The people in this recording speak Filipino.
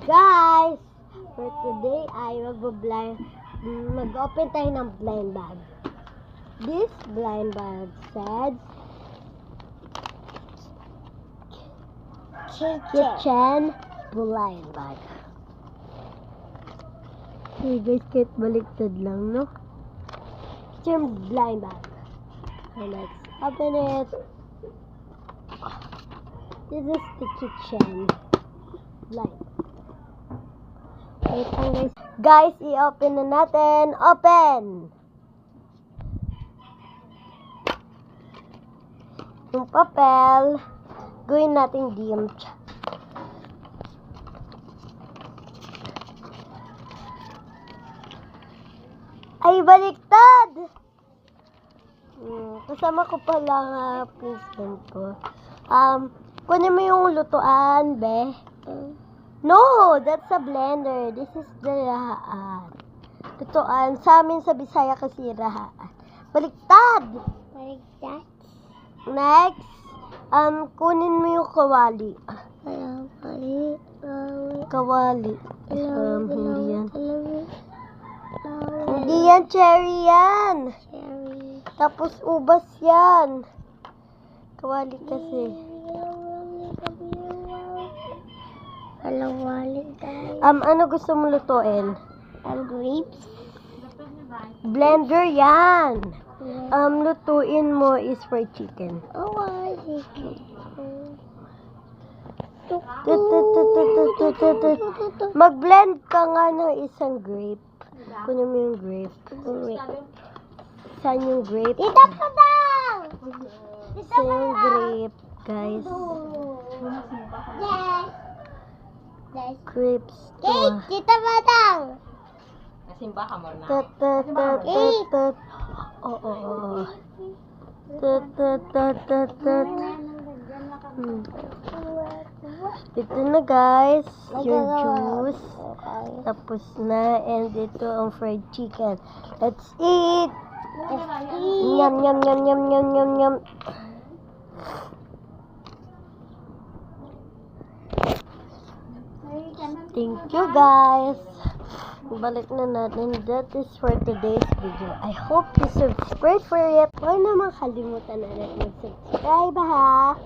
Guys, for today ay mag-open tayo ng blind bag. This blind bag says kitchen blind bag. Hey guys, kahit baliktad lang, no? Kitchen blind bag. So let's open it. This is the kitchen blind. Wait lang guys. Guys, i-open na natin. Open! Yung papel, gawin natin dimmed. Ay, baliktad! Kasama ko pala nga pinsan ko. Kunin mo yung lutuan, be. No, that's a blender. This is the rahaan. Lutuan. Sa amin sa Bisaya kasi rahaan. Baliktad! Baliktad? Next, kunin mo yung kawali. Kawali. Hindi yan. Hindi yan, cherry yan. Tapos ubas yan. Kawali kasi. Ano gusto mo lutuin? Grapes? Blender yan. Lutuin mo is fried chicken. Mag-blend ka nga ng isang grape. Kunin mo yung grape. Saan yung grape? Dito pa daw! Saan yung grape, guys? Yes. Grapes to. Kate, dito pa daw! Nasimba ka mo na. Oo. Ito na guys, yung juice. Tapos na, and ito ang fried chicken. Let's eat! Yum, yum, yum, yum, yum, yum, yum. Thank you guys. Balik na natin. That is for today's video. I hope you subscribe for it. Huwag na makalimutan na rin mag-subscribe ha.